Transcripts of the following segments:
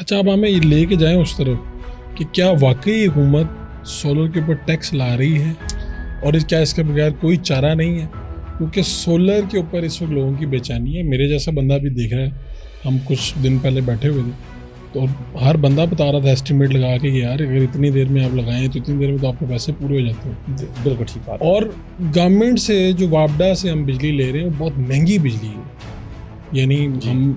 اچھا اب ہمیں یہ لے کے جائیں اس طرف کہ کیا واقعی حکومت سولر کے اوپر ٹیکس لا رہی ہے اور کیا اس کے بغیر کوئی چارہ نہیں ہے؟ کیونکہ سولر کے اوپر اس وقت لوگوں کی بے چینی ہے. میرے جیسا بندہ بھی دیکھ رہا ہے, ہم کچھ دن پہلے بیٹھے ہوئے تھے تو ہر بندہ بتا رہا تھا ایسٹیمیٹ لگا کے کہ یار اگر اتنی دیر میں آپ لگائیں تو اتنی دیر میں تو آپ کے پیسے پورے ہو جاتے ہیں. بالکل ٹھیک بات. اور گورنمنٹ سے جو وابڈا سے ہم بجلی لے رہے ہیں وہ بہت مہنگی بجلی ہے. یعنی ہم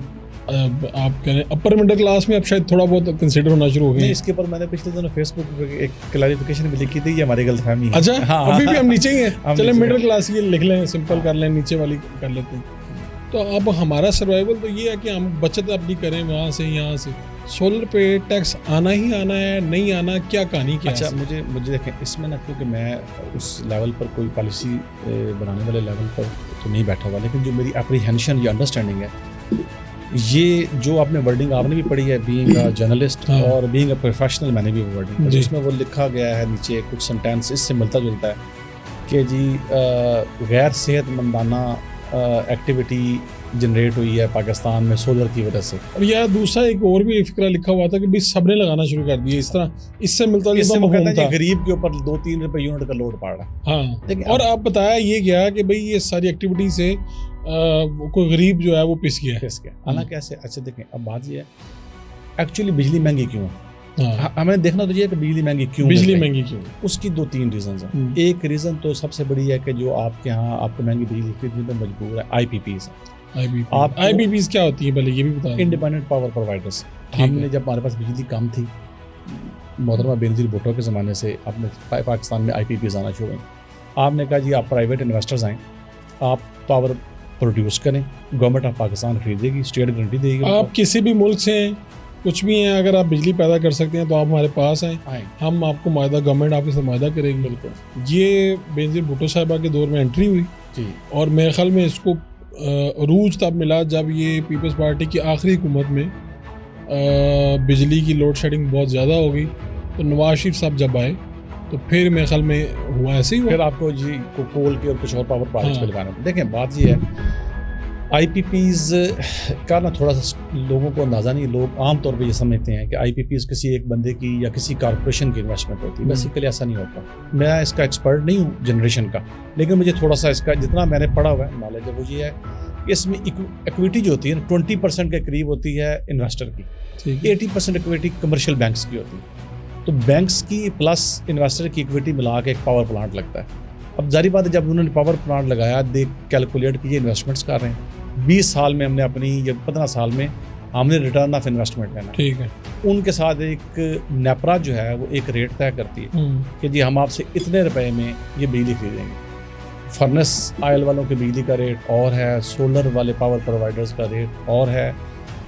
آپ کہہ رہے ہیں اپر مڈل کلاس میں اب شاید تھوڑا بہت کنسیڈر ہونا شروع ہو گئے. اس کے اوپر میں نے پچھلے دنوں فیس بک پہ ایک کلیریفیکیشن بھی لکھی تھی, یہ ہماری غلط فہمی ہے. اچھا ابھی بھی ہم نیچے ہی ہیں, چلیں مڈل کلاس یہ لکھ لیں, سمپل کر لیں, نیچے والی کر لیتے ہیں. تو اب ہمارا سروائیول تو یہ ہے کہ ہم بچت اپنی کریں وہاں سے یہاں سے. سولر پہ ٹیکس آنا ہی آنا ہے, نہیں آنا, کیا کہانی کیا؟ اچھا مجھے دیکھیں اس میں نا, کیونکہ میں اس لیول پر کوئی پالیسی بنانے والے لیول پر تو نہیں بیٹھا ہوا, لیکن جو میری اپریہینشن یا انڈرسٹینڈنگ ہے, یہ جو آپ نے ورڈنگ آپ نے بھی پڑھی ہے بینگ اے جرنلسٹ اور بینگ اے پروفیشنل, میں نے بھی ورڈنگ پڑھی, جس میں وہ لکھا گیا ہے نیچے کچھ سینٹینس اس سے ملتا جلتا ہے کہ جی غیر صحت مندانہ ایکٹیویٹی جنریٹ ہوئی ہے پاکستان میں سولر کی وجہ سے. اور یہ دوسرا ایک اور بھی فکرہ لکھا ہوا تھا کہ بھائی سب نے لگانا شروع کر دیا, اس طرح اس سے ملتا جلتا تھا غریب کے اوپر 2-3 روپے یونٹ کا لوڈ پڑ رہا ہے. ہاں, اور آپ بتایا یہ گیا کہ بھائی یہ ساری ایکٹیویٹی سے کوئی غریب جو ہے وہ پس گیا. حالانکہ ایسے اچھا دیکھیں, اب بات یہ ہے ایکچولی بجلی مہنگی کیوں ہے, ہمیں دیکھنا تو یہ ہے کہ بجلی مہنگی کیوں. اس کی 2-3 ریزنز ہیں. ایک ریزن تو سب سے بڑی ہے کہ جو آپ کے ہاں آپ کو مہنگی بجلی خریدنے پہ مجبور ہے آئی پی پیز. آئی پی پیز کیا ہوتی ہیں پہلے یہ بھی بتائیں. Independent power providers. ہم نے جب ہمارے پاس بجلی کم تھی, محترمہ بینظیر بھٹو کے زمانے سے آپ نے پاکستان میں آئی پی پیز آنا شروع ہوئیں. آپ نے کہا جی آپ پرائیویٹ انویسٹرز آئیں, آپ پاور پروڈیوس کریں, گورنمنٹ آف پاکستان خریدے گی, اسٹیٹ گارنٹی دے گی. آپ کسی بھی ملک سے ہیں, کچھ بھی ہیں, اگر آپ بجلی پیدا کر سکتے ہیں تو آپ ہمارے پاس آئیں, ہم آپ کو معاہدہ گورنمنٹ آپ سے معاہدہ کرے گی. بالکل یہ بینظیر بھٹو صاحبہ کے دور میں انٹری ہوئی جی, اور میرے خیال میں اس کو عروج تب ملا جب یہ پیپلز پارٹی کی آخری حکومت میں بجلی کی لوڈ شیڈنگ بہت زیادہ ہو گئی, تو نواز شریف صاحب جب آئے تو پھر میرے خیال میں ہوا ایسے ہی ہوا. پھر آپ کو جی کول کے اور کچھ اور پاور پروجیکٹس پہ لگانا. دیکھیں بات یہ ہے آئی پی پیز کا نا تھوڑا سا لوگوں کو اندازہ نہیں, لوگ عام طور پہ یہ سمجھتے ہیں کہ آئی پی پیز کسی ایک بندے کی یا کسی کارپوریشن کی انویسٹمنٹ ہوتی ہے. بیسیکلی ایسا نہیں ہوتا. میں اس کا ایکسپرٹ نہیں ہوں جنریشن کا, لیکن مجھے تھوڑا سا اس کا جتنا میں نے پڑھا ہوا ہے نالج ہے وہ یہ ہے کہ اس میں ایکویٹی جو ہوتی ہے نا 20% کے قریب ہوتی ہے انویسٹر کی, 80% ایکویٹی کمرشل بینکس کی ہوتی ہے. تو بینکس کی پلس انویسٹر کی ایکویٹی ملا کے ایک پاور پلانٹ لگتا ہے. اب ظاہری بات ہے جب انہوں نے پاور پلانٹ لگایا, دیکھ کیلکولیٹ کیجیے انویسٹمنٹس کر رہے ہیں 20 سال میں ہم نے اپنی یا 15 سال میں ہم نے ریٹرن آف انویسٹمنٹ لینا. ٹھیک ہے, ان کے ساتھ ایک نیپرا جو ہے وہ ایک ریٹ طے کرتی ہے کہ جی ہم آپ سے اتنے روپے میں یہ بجلی خریدیں گے. فرنس آئل والوں کی بجلی کا ریٹ اور ہے, سولر والے پاور پرووائڈرز کا ریٹ اور ہے,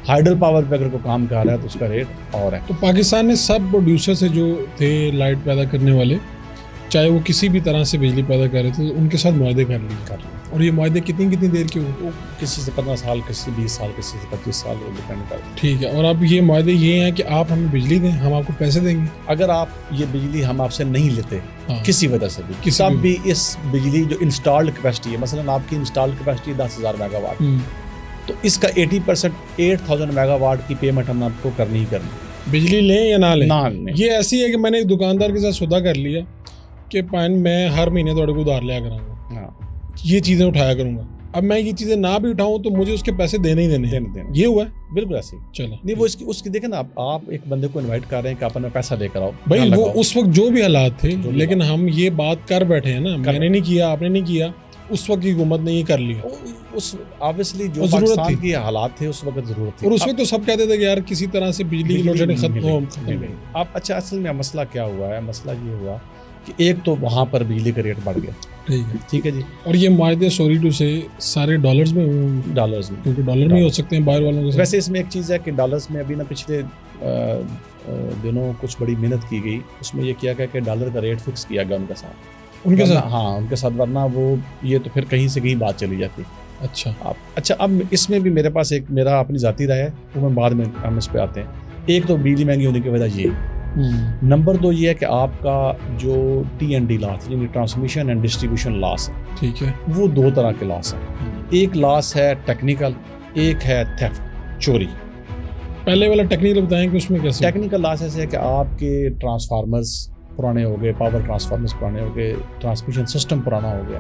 ہائیڈل پاور پہ اگر کوئی کام کر رہا ہے تو اس کا ریٹ اور ہے. تو پاکستان نے سب پروڈیوسر سے جو تھے لائٹ پیدا کرنے والے, چاہے وہ کسی بھی طرح سے بجلی پیدا کر رہے تھے, ان کے ساتھ معاہدے کر لیے. اور یہ معاہدے کتنی دیر کے ہوئے؟ کسی سے 15 سال, کسی سے 20 سال, کسی سے 25 سال, وہ ڈیپینڈ کرتا ہے. ٹھیک ہے, اور اب یہ معاہدے یہ ہیں کہ آپ ہمیں بجلی دیں, ہم آپ کو پیسے دیں گے. اگر آپ یہ بجلی ہم آپ سے نہیں لیتے کسی وجہ سے بھی, تب بھی اس بجلی جو انسٹالڈ کیپیسٹی ہے, مثلا آپ کی انسٹالڈ کیپیسٹی 10,000 میگا واٹ, تو اس کا 80% 8,000 میگا واٹ کی پیمنٹ ہم آپ کو کرنی ہی کرنی. بجلی لیں یا نہ لیں, یہ ایسی ہے کہ میں نے ایک دکاندار کے ساتھ سودا کر لیا کہ پائن میں ہر مہینے تھوڑے کو ادھار لیا کروں گا, یہ چیزیں اٹھایا کروں گا. اب میں یہ چیزیں نہ بھی اٹھاؤں تو مجھے اس کے پیسے دینے ہی دینے. یہ ہوا ہے بالکل ایسے ہی. چلو نہیں, وہ اس کی دیکھیں نا, آپ ایک بندے کو انوائٹ کر رہے ہیں کہ آپ اپنا پیسہ دے کر آؤ بھائی, وہ اس وقت جو بھی حالات تھے, لیکن ہم یہ بات کر بیٹھے ہیں نا, میں نے نہیں کیا, آپ نے نہیں کیا, اس وقت کی حکومت نے یہ کر لیا. اس آبویسلی جو پاکستان کی حالات تھے اس وقت ضرورت تھی, اور اس وقت تو سب کہتے تھے کہ یار کسی طرح سے بجلی لوڈ شیڈنگ ختم ہو. اب اچھا اصل میں مسئلہ کیا ہوا ہے, مسئلہ یہ ہوا کہ ایک تو وہاں پر بجلی کا ریٹ بڑھ گیا. ٹھیک ہے جی, اور یہ معاہدے سوری ٹو سے سارے ڈالرز میں, کیونکہ ڈالر میں ہو سکتے ہیں باہر والوں کے. ویسے اس میں ایک چیز ہے کہ ڈالرز میں ابھی نا پچھلے دنوں کچھ بڑی محنت کی گئی, اس میں یہ کیا گیا کہ ڈالر کا ریٹ فکس کیا گیا ان کے ساتھ, ان کے ساتھ, ورنہ وہ یہ تو پھر کہیں سے کہیں بات چلی جاتی. اچھا اب اس میں بھی میرے پاس ایک میرا اپنی ذاتی رائے ہے, وہ میں بعد میں ہم اس پہ آتے ہیں. ایک تو بجلی مہنگی ہونے کی وجہ یہ, نمبر 2 یہ ہے کہ آپ کا جو TND لاس یعنی ٹرانسمیشن اینڈ ڈسٹریبیوشن لاس ہے, ٹھیک ہے, وہ 2 طرح کے لاس ہیں. ایک لاس ہے ٹیکنیکل, ایک ہے تھیفٹ, چوری. پہلے والا ٹیکنیکل بتائیں کہ اس میں کیسے؟ ٹیکنیکل لاس ایسے ہے کہ آپ کے ٹرانسفارمرز پرانے ہو گئے، پاور ٹرانسفارمرز پرانے ہو گئے، ٹرانسمیشن سسٹم پرانا ہو گیا،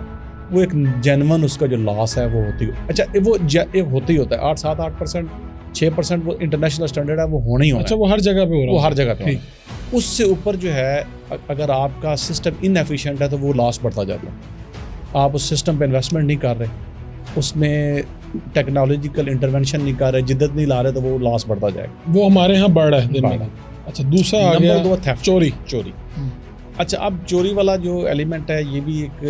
وہ ایک جینون اس کا جو لاس ہے وہ ہوتی اچھا وہ ہوتا ہی ہوتا ہے 8-7-8%، 6% وہ انٹرنیشنل اسٹینڈرڈ ہے، وہ ہونا ہی ہونا اچھا وہ ہر جگہ پہ ہو رہا ہے، وہ ہر جگہ پہ. اس سے اوپر جو ہے اگر آپ کا سسٹم ان ایفیشینٹ ہے تو وہ لاس بڑھتا جاتا ہے. آپ اس سسٹم پہ انویسٹمنٹ نہیں کر رہے، اس میں ٹیکنالوجیکل انٹرونشن نہیں کر رہے، جدت نہیں لا رہے، تو وہ لاس بڑھتا جائے گا. وہ ہمارے ہاں بڑھ رہا ہے دن میں. اچھا دوسرا آ گیا نمبر 2 تھیفٹ، چوری. اچھا اب چوری والا جو ایلیمنٹ ہے یہ بھی ایک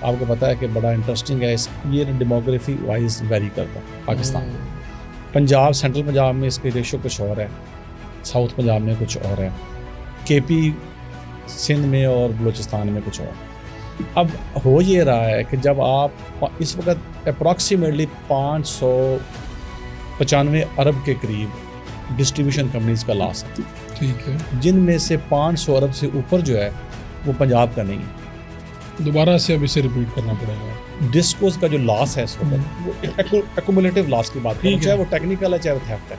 آپ کو پتہ ہے کہ بڑا انٹرسٹنگ ہے. یہ ڈیموگرافی وائز ویری کرتا ہے پاکستان. پنجاب، سینٹرل پنجاب میں اس کے ریشو کچھ اور ہے، ساؤتھ پنجاب میں کچھ اور ہے، کے پی سندھ میں اور بلوچستان میں کچھ اور. اب ہو یہ رہا ہے کہ جب آپ اس وقت اپروکسیمیٹلی 595 ارب کے قریب ڈسٹریبیوشن کمپنیز کا لاس ہے، ٹھیک ہے، جن میں سے 500 ارب سے اوپر جو ہے وہ پنجاب کا نہیں ہے. دوبارہ سے اب اسے ریپیٹ کرنا پڑے گا. ڈسکوز کا جو لاس ہے اس وقت وہ ایکومولیٹو لاس کی بات کریں، چاہے وہ ٹیکنیکل ہے چاہے وہ تھیفٹ ہے،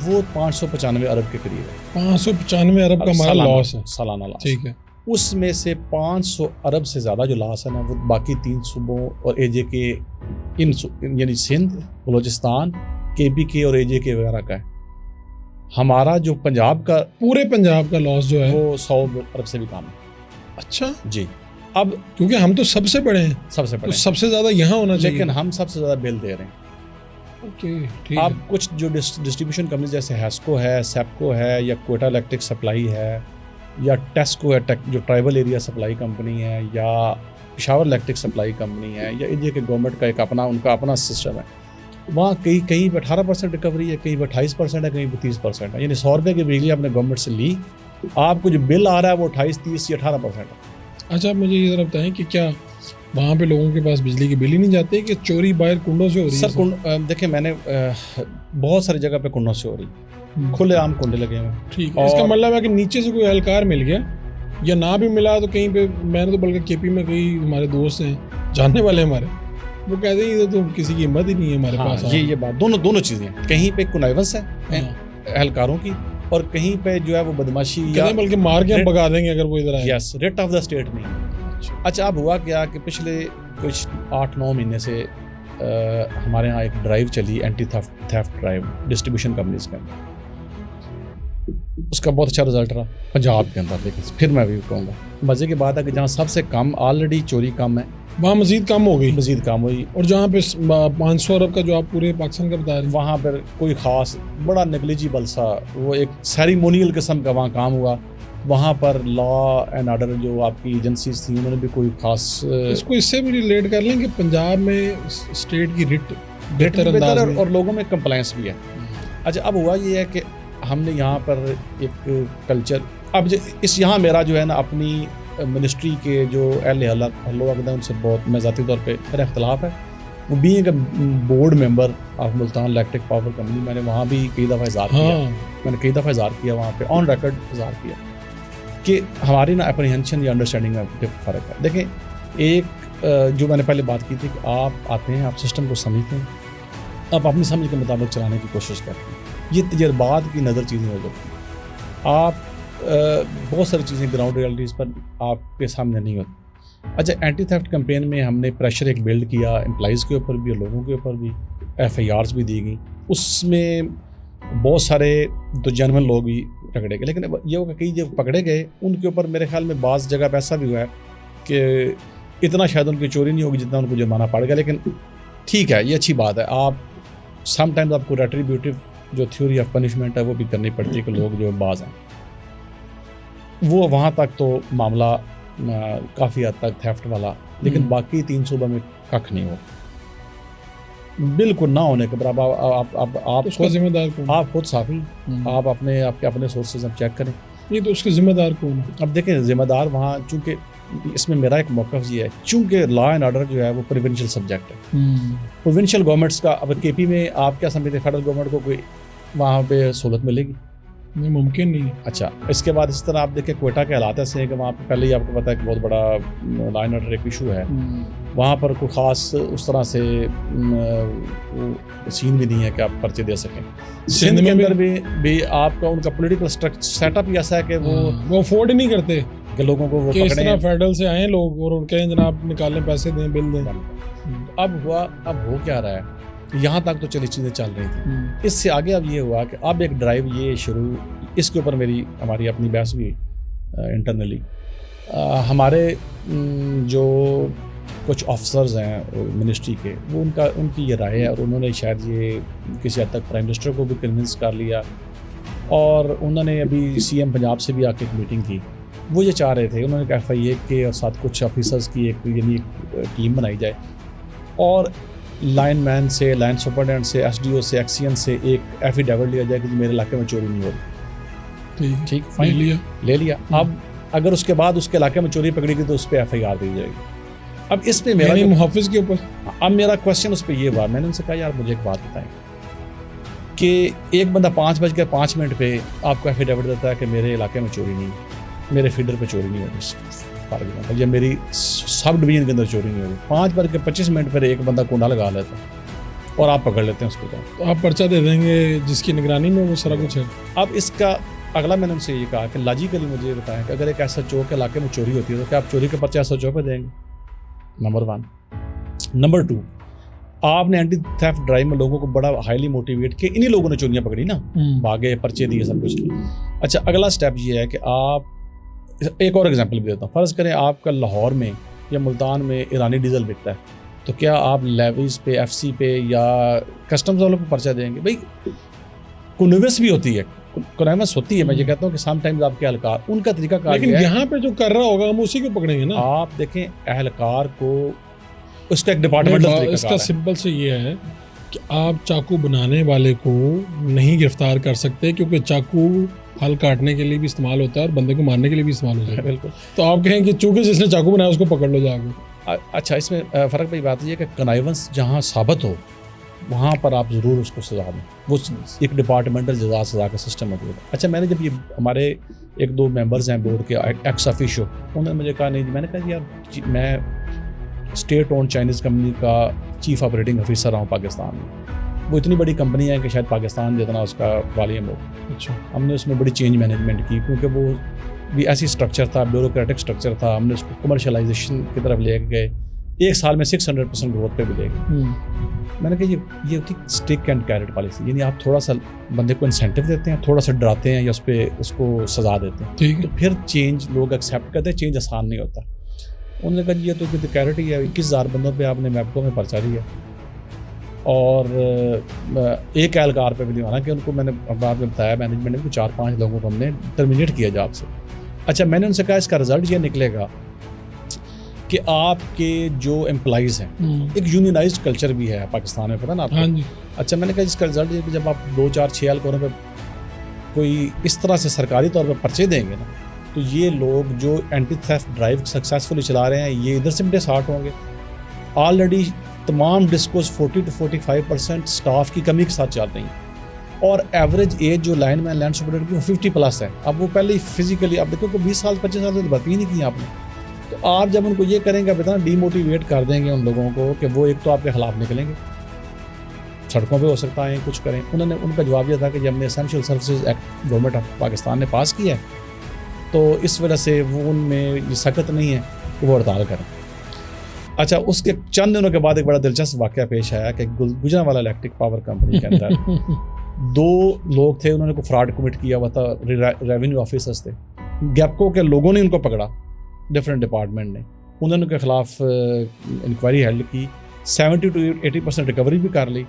وہ 595 ارب کے قریب ہے. 595 ارب کا ہمارا لاس ہے سالانہ لاس. ٹھیک ہے. اس میں سے 500 ارب سے زیادہ جو لاس ہے نا وہ باقی 3 صوبوں اور اے جے کے یعنی سندھ، بلوچستان، کے پی کے اور اے جے کے وغیرہ کا ہے. ہمارا جو پنجاب کا پورے پنجاب کا لاس جو ہے وہ 100 ارب سے بھی کم ہے. اچھا جی. اب کیونکہ ہم تو سب سے بڑے ہیں، سب سے بڑے، سب سے زیادہ یہاں ہونا چاہیے، لیکن ہم سب سے زیادہ بل دے رہے ہیں. آپ کچھ جو ڈسٹریبیوشن کمپنیز جیسے ہیسکو ہے، سیپکو ہے، یا کوئٹہ الیکٹرک سپلائی ہے، یا ٹیسکو ہے جو ٹرائبل ایریا سپلائی کمپنی ہے، یا پشاور الیکٹرک سپلائی کمپنی ہے، یا انڈیا کے گورنمنٹ کا ایک اپنا ان کا اپنا سسٹم ہے. وہاں کہیں پہ 18% ریکوری ہے، کہیں پہ 28% ہے، کہیں پہ 30% ہے. یعنی 100 روپے کی بجلی آپ نے گورنمنٹ سے لی، آپ کو جو بل آ رہا ہے وہ 28, 30 یا 18% ہے. اچھا آپ مجھے یہ ذرا بتائیں کہ کیا وہاں پہ لوگوں کے پاس بجلی کی بل ہی نہیں جاتے کہ چوری باہر کنڈوں سے ہو رہی ہے؟ سر دیکھیں میں نے بہت ساری جگہ پہ کنڈوں سے ہو رہی، کھلے عام کنڈے لگے ہوئے. ٹھیک ہے. اس کا مطلب ہے کہ نیچے سے کوئی اہلکار مل گیا یا نہ بھی ملا تو کہیں پہ، میں نے تو بلکہ کے پی میں کئی ہمارے دوست ہیں جاننے والے ہمارے، وہ کہتے ہیں ادھر تو کسی کی ہمت ہی نہیں ہے ہمارے پاس. یہ بات دونوں چیزیں ہیں. کہیں پہ کنائیونس ہے اہلکاروں کی، اور کہیں پہ جو ہے وہ بدماشی یا بلکہ مار کے ہم بگا دیں گے اگر وہ ادھر آئے. یس، ریٹ آف دا اسٹیٹ نہیں. اچھا اب ہوا کیا کہ پچھلے کچھ 8-9 مہینے سے ہمارے ہاں ایک ڈرائیو چلی، anti theft drive distribution companies کا. اس کا بہت اچھا رزلٹ رہا پنجاب کے اندر. لیکن پھر میں بھی کہوں گا مزے کی بات ہے کہ جہاں سب سے کم آلریڈی چوری کم ہے وہاں مزید کم ہو گئی، مزید کم ہوئی. اور جہاں پہ 500 ارب کا جو آپ پورے پاکستان کا بتا رہے ہیں وہاں پر کوئی خاص بڑا نیگلیجیبل سا وہ ایک سیریمونیل قسم کا وہاں کام ہوا. وہاں پر لا اینڈ آرڈر جو آپ کی ایجنسیز تھیں انہوں نے بھی کوئی خاص اس کو اس سے بھی ریلیٹ کر لیں کہ پنجاب میں اسٹیٹ کی ریٹ بہتر اور لوگوں میں کمپلائنس بھی ہے. اچھا اب ہوا یہ ہے کہ ہم نے یہاں پر ایک کلچر، اب اس یہاں میرا جو ہے نا اپنی منسٹری کے جو اہل عقد ہیں ان سے بہت میں ذاتی طور پہ میرا اختلاف ہے. وہ being a board member of Multan electric power company, میں نے وہاں بھی کئی دفعہ اظہار کیا وہاں پہ آن ریکارڈ اظہار کیا کہ ہماری نا اپریہنشن یا انڈرسٹینڈنگ میں فرق ہے. دیکھیں ایک جو میں نے پہلے بات کی تھی کہ آپ آتے ہیں، آپ سسٹم کو سمجھتے ہیں، آپ اپنی سمجھ کے مطابق چلانے کی کوشش کرتے ہیں. یہ تجربات کی نظر چیزیں ہو جاتی ہیں. آپ بہت ساری چیزیں گراؤنڈ ریالٹیز پر آپ کے سامنے نہیں ہوتی. اچھا اینٹی تھیفٹ کمپین میں ہم نے پریشر ایک بلڈ کیا امپلائیز کے اوپر بھی اور لوگوں کے اوپر بھی، FIRs بھی دی گئیں. اس میں بہت سارے تو جنرل لوگ بھی پکڑے گئے، لیکن یہ ہوگا کئی جو پکڑے گئے ان کے اوپر میرے خیال میں بعض جگہ پہ ایسا بھی ہوا ہے کہ اتنا شاید ان کی چوری نہیں ہوگی جتنا ان کو جرمانہ پڑ گیا. لیکن ٹھیک ہے، یہ اچھی بات ہے. آپ سم ٹائمز آپ کو ریٹریبیوٹیو جو تھیوری آف پنشمنٹ ہے وہ بھی کرنی پڑتی ہے کہ لوگ جو باز ہیں وہ وہاں تک تو معاملہ کافی حد تک تھیفٹ والا، لیکن باقی 3 صوبہ میں ککھ نہیں ہو، بالکل نہ ہونے کے برابر. آپ ذمہ دار کون؟ آپ خود صافی، آپ اپنے سورسز اب چیک کریں. یہ تو اس کے ذمہ دار کون ہے؟ اب دیکھیں ذمہ دار وہاں، چونکہ اس میں میرا ایک موقف یہ ہے چونکہ لا اینڈ آرڈر جو ہے وہ پروونشل سبجیکٹ ہے. پروونشل گورنمنٹس کا اب کے پی میں آپ کیا سمجھتے ہیں فیڈرل گورنمنٹ کو کوئی وہاں پہ سہولت ملے گی؟ نہیں ممکن نہیں ہے. اچھا اس کے بعد اس طرح آپ دیکھیں کوئٹہ کے حالات ایسے ہیں کہ وہاں پہ پہلے ہی آپ کو پتہ ہے کہ بہت بڑا لا اینڈ آرڈر ایک ایشو ہے. وہاں پر کوئی خاص اس طرح سے سین بھی نہیں ہے کہ آپ پرچے دے سکیں. سندھ کے اندر بھی آپ کا ان کا پولیٹیکل سیٹ اپ ہی ایسا ہے کہ وہ افورڈ ہی نہیں کرتے کہ لوگوں کو وہ کہ اس پکڑیں. طرح فیڈرل سے آئیں لوگ اور ان کہیں جناب نکالیں پیسے دیں بل دیں. اب ہو کیا رہا ہے, یہاں تک تو چلی چیزیں چل رہی تھیں. اس سے آگے اب یہ ہوا کہ اب ایک ڈرائیو یہ شروع, اس کے اوپر ہماری اپنی بحث بھی انٹرنلی. ہمارے جو کچھ آفیسرز ہیں منسٹری کے, وہ ان کی یہ رائے ہے, اور انہوں نے شاید یہ کسی حد تک پرائم منسٹر کو بھی کنونس کر لیا, اور انہوں نے ابھی سی ایم پنجاب سے بھی آ کے ایک میٹنگ کی. وہ یہ چاہ رہے تھے, انہوں نے کہا ایف آئی اے کے اور ساتھ کچھ آفیسرز کی ایک ٹیم بنائی جائے, اور لائن مین سے, لائن سپرڈنٹ سے, ایس ڈی او سے, ایکسین سے ایک ایفیڈیوٹ لیا جائے کہ میرے علاقے میں چوری نہیں ہو رہی. ٹھیک فائن, لے لیا. اب اگر اس کے بعد اس کے علاقے میں چوری پکڑی گئی تو اس پہ ایف آئی آر دی جائے گی. اب اس پہ میرا محافظ کے اوپر, اب میرا کوشچن اس پہ یہ ہوا, میں نے ان سے کہا یار مجھے ایک بات بتائیں کہ ایک بندہ 5:05 پہ آپ کو ایفیڈیوٹ دیتا ہے کہ میرے علاقے میں چوری نہیں, میرے فیڈر پہ چوری نہیں ہو رہی, یا میری سب ڈویژن کے اندر چوری نہیں ہو رہی. 5:25 پر ایک بندہ کنڈا لگا لیتا ہے اور آپ پکڑ لیتے ہیں اس کو, تو آپ پرچہ دے دیں گے جس کی نگرانی میں وہ سارا کچھ ہے. اب اس کا اگلا میں نے ان سے یہ کہا کہ لاجیکلی مجھے بتائیں کہ اگر ایک ایسا چور کے علاقے میں چوری ہوتی ہے تو کیا آپ چوری کے پرچہ ایسا چور پہ دیں گے؟ نمبر 1. نمبر 2, آپ نے اینٹی تھیفٹ ڈرائیو میں لوگوں کو بڑا ہائیلی موٹیویٹ کہ انہی لوگوں نے چوریاں پکڑی نا, بھاگے, پرچے دیے, سب کچھ. اچھا اگلا سٹیپ یہ ہے کہ آپ, ایک اور ایگزامپل بھی دیتا ہوں. فرض کریں آپ کا لاہور میں یا ملتان میں ایرانی ڈیزل بکتا ہے, تو کیا آپ لیویز پہ, ایف سی پہ یا کسٹمز والوں پہ پرچہ دیں گے؟ بھائی کنوینس بھی ہوتی ہے, کنوینس ہوتی ہے. میں یہ کہتا ہوں کہ سم ٹائمز آپ کے اہلکار ان کا طریقہ کار, لیکن یہاں پہ جو کر رہا ہوگا ہم اسی کو پکڑیں گے نا. آپ دیکھیں اہلکار کو اس کا ایک ڈپارٹمنٹل طریقہ کار ہے. اس کا سمپل سے یہ ہے کہ آپ چاقو بنانے والے کو نہیں گرفتار کر سکتے, کیونکہ چاقو پھل کاٹنے کے لیے بھی استعمال ہوتا ہے اور بندے کو مارنے کے لیے بھی استعمال ہوتا ہے. بالکل. تو آپ کہیں کہ چونکہ جس نے چاقو بنایا اس کو پکڑ لو جا کے. اچھا اس میں فرق بھائی بات یہ ہے کہ کنائیونس جہاں ثابت ہو وہاں پر آپ ضرور اس کو سزا دیں, وہ ایک ڈپارٹمنٹل جزا سزا کا سسٹم موجود ہے. اچھا میں نے جب یہ ہمارے 1-2 ممبرز ہیں بورڈ کے ایکس آفیشو, انہوں نے مجھے کہا نہیں, میں نے کہا یار میں اسٹیٹ اون چائنیز کمپنی کا چیف آپریٹنگ آفیسر رہا ہوں پاکستان میں. وہ اتنی بڑی کمپنی ہے کہ شاید پاکستان جتنا اس کا والیوم ہو. اچھا ہم نے اس میں بڑی چینج مینجمنٹ کی, کیونکہ وہ بھی ایسی اسٹرکچر تھا, بیوروکریٹک اسٹرکچر تھا. ہم نے اس کو کمرشلائزیشن کی طرف لے گئے, 1 سال میں 600% گروتھ پہ بھی لے گئے. میں نے کہا یہ ہوتی اسٹک اینڈ کیرٹ پالیسی, یعنی آپ تھوڑا سا بندے کو انسینٹیو دیتے ہیں, تھوڑا سا ڈراتے ہیں یا اس کو سزا دیتے ہیں, ٹھیک ہے, تو پھر چینج لوگ ایکسیپٹ کرتے ہیں. چینج آسان نہیں ہوتا. انہوں نے کہا یہ تو کیرٹ ہی ہے, 21,000 بندوں پہ آپ نے میپکو میں پرچہ دیا, اور ایک اہلکار پہ بھی نہیں. حالانکہ ان کو میں نے بعد میں بتایا مینجمنٹ نے کہ 4-5 لوگوں کو ہم نے ٹرمینیٹ کیا جاب سے. اچھا میں نے ان سے کہا اس کا رزلٹ یہ نکلے گا کہ آپ کے جو امپلائیز ہیں, ایک یونینائزڈ کلچر بھی ہے پاکستان میں, پتہ نا آپ کو. اچھا میں نے کہا اس کا رزلٹ یہ کہ جب آپ 2-4-6 اہلکاروں پہ کوئی اس طرح سے سرکاری طور پہ پرچے دیں گے نا, تو یہ لوگ جو اینٹی تھیفٹ ڈرائیو سکسیزفلی چلا رہے ہیں یہ ادھر سے بھی ڈسہارٹ ہوں گے. آلریڈی تمام ڈسکوز 40-45% اسٹاف کی کمی کے ساتھ چل رہی ہیں, اور ایوریج ایج جو لائن مین لینڈ سپرڈنٹ کی 50+ ہے. اب وہ پہلے ہی فزیکلی, اب دیکھو کہ 20 سال 25 سال سے بات ہی نہیں کی آپ نے. تو آپ جب ان کو یہ کریں گے, اب اتنا ڈی موٹیویٹ کر دیں گے ان لوگوں کو کہ وہ ایک تو آپ کے خلاف نکلیں گے, سڑکوں پہ ہو سکتا ہے کچھ کریں. انہوں نے ان کا جواب یہ تھا کہ جب ہم نے essential services act government of Pakistan نے پاس کیا ہے تو اس وجہ سے وہ ان میں یہ سخت نہیں ہے کہ وہ ہڑتال کریں. اچھا اس کے چند دنوں کے بعد ایک بڑا دلچسپ واقعہ پیش آیا کہ گجرانوالہ الیکٹرک پاور کمپنی کے اندر 2 لوگ تھے, انہوں نے کوئی فراڈ کمٹ کیا ہوا تھا, ریونیو آفیسرز تھے. گیپکو کے لوگوں نے ان کو پکڑا, ڈفرینٹ ڈپارٹمنٹ نے, انہوں نے ان کے خلاف انکوائری ہیلڈ کی, 70-80% ریکوری بھی کر لی.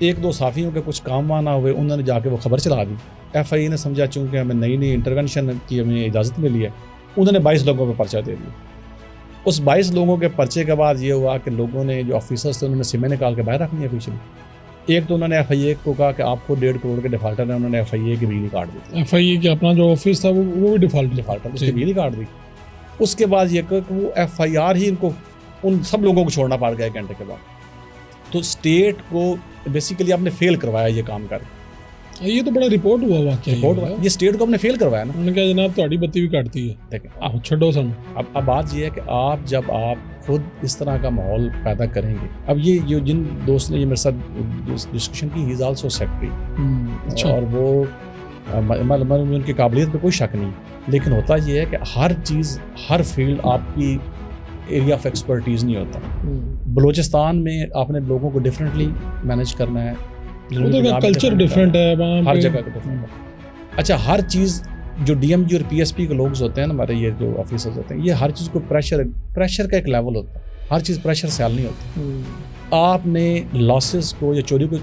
1-2 صحافیوں کے کچھ کام وہاں نہ ہوئے, انہوں نے جا کے وہ خبر چلا دی. ایف آئی اے نے سمجھا چونکہ ہمیں نئی انٹروینشن کی ہمیں اجازت ملی ہے, انہوں نے 22 لوگوں پہ پرچہ دے دیا. اس 22 لوگوں کے پرچے کے بعد یہ ہوا کہ لوگوں نے, جو آفیسرز تھے, انہوں نے سمیں نکال کے باہر رکھنی آفیشلی. ایک تو انہوں نے ایف آئی اے کو کہا کہ آپ کو 1.5 کروڑ کے ڈیفالٹر ہیں, انہوں نے ایف آئی اے کی بجلی کاٹ دی. ایف آئی اے کے اپنا جو آفس تھا وہ بھی ڈیفالٹر اس کی بجلی کاٹ دی. اس کے بعد یہ کہ وہ ایف آئی آر ہی ان سب لوگوں کو چھوڑنا پڑ گیا 1 گھنٹے کے بعد. تو اسٹیٹ کو بیسیکلی آپ نے فیل کروایا یہ کام کر. یہ تو بڑا رپورٹ ہوا واقعہ رپورٹ ہوا یہ اسٹیٹ کو ہم نے فیل کروایا نا. انہوں نے کہا جناب تہاڈی بتی بھی کٹتی ہے, دیکھیں آہو چھڈو سن. اب بات یہ ہے کہ جب آپ خود اس طرح کا ماحول پیدا کریں گے. اب یہ جن دوست نے یہ میرے ساتھ ڈسکشن کی, ہی از آلسو سیکٹری, اور وہ ان کی قابلیت پہ کوئی شک نہیں, لیکن ہوتا یہ ہے کہ ہر چیز ہر فیلڈ آپ کی ایریا آف ایکسپرٹیز نہیں ہوتا. بلوچستان میں آپ نے لوگوں کو ڈفرینٹلی مینیج کرنا ہے, کلچر ڈفرینٹ ہے ہر جگہ کا ڈفرینٹ ہے. اچھا ہر چیز جو ڈی ایم جی اور پی ایس پی کے لوگ ہوتے ہیں نا, ہمارے یہ جو آفیسرز ہوتے ہیں, یہ ہر چیز کو پریشر کا ایک لیول ہوتا ہے, ہر چیز پریشر سے حل نہیں ہوتی. آپ نے لاسز کو یا چوری کو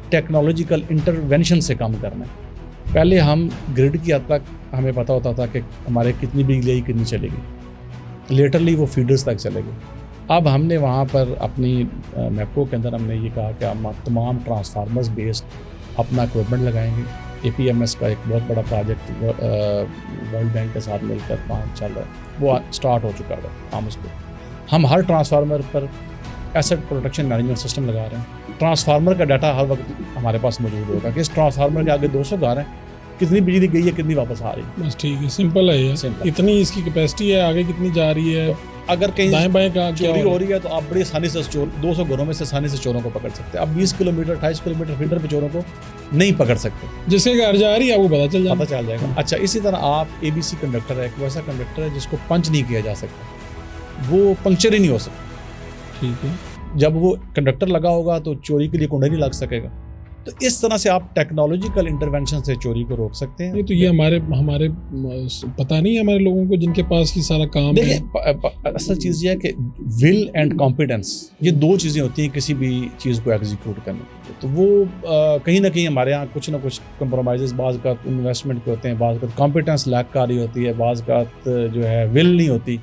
ٹیکنالوجیکل انٹرونشن سے کم کرنا ہے. پہلے ہم گریڈ کی حد تک ہمیں پتہ ہوتا تھا کہ ہمارے کتنی بجلی آئی کتنی چلے گی, لیٹرلی وہ فیڈرز تک چلے گی. اب ہم نے وہاں پر اپنی میپکو کے اندر ہم نے یہ کہا کہ ہم تمام ٹرانسفارمرز بیسڈ اپنا اکوپمنٹ لگائیں گے. اے پی ایم ایس کا ایک بہت بڑا پروجیکٹ ورلڈ بینک کے ساتھ مل کر وہاں چل رہا ہے, وہ اسٹارٹ ہو چکا ہے ہم اس پہ. ہم ہر ٹرانسفارمر پر ایسٹ پروٹیکشن مینجمنٹ سسٹم لگا رہے ہیں. ٹرانسفارمر کا ڈاٹا ہر وقت ہمارے پاس موجود ہوگا کہ اس ٹرانسفارمر کے آگے 200 گھر ہیں, کتنی بجلی گئی ہے, کتنی واپس آ رہی ہے. بس ٹھیک ہے, سمپل ہے یہ, اتنی اس کی کیپیسٹی ہے, آگے کتنی جا رہی ہے. اگر کہیں دائیں بائیں کا چوری ہو رہی ہے تو آپ بڑی آسانی سے 200 گھروں میں سے آسانی سے چوروں کو پکڑ سکتے ہیں. آپ 20 کلومیٹر 28 کلومیٹر فیڈر پہ چوروں کو نہیں پکڑ سکتے. جس کے گھر جا رہی ہے آپ کو پتہ چل جائے گا. اچھا اسی طرح آپ اے بی سی کنڈکٹر ہے, ایک ویسا کنڈکٹر ہے جس کو پنچ نہیں کیا جا سکتا, وہ پنکچر ہی نہیں ہو سکتا. ٹھیک ہے, جب وہ کنڈکٹر لگا ہوگا تو چوری کے لیے کنڈا نہیں لگ سکے گا. تو اس طرح سے آپ ٹیکنالوجیکل انٹرونشن سے چوری کو روک سکتے ہیں. تو یہ ہمارے پتہ نہیں ہے ہمارے لوگوں کو جن کے پاس یہ سارا کام ہے. دیکھیں اصل چیز یہ ہے کہ ول اینڈ کمپیٹنس, یہ دو چیزیں ہوتی ہیں کسی بھی چیز کو ایگزیکیوٹ کرنے. تو وہ کہیں نہ کہیں ہمارے یہاں کچھ نہ کچھ کمپرومائزز بعض کا انویسٹمنٹ کے ہوتے ہیں, بعض کا کمپیٹنس لیک کاری ہوتی ہے, بعض کا جو ہے ول نہیں ہوتی.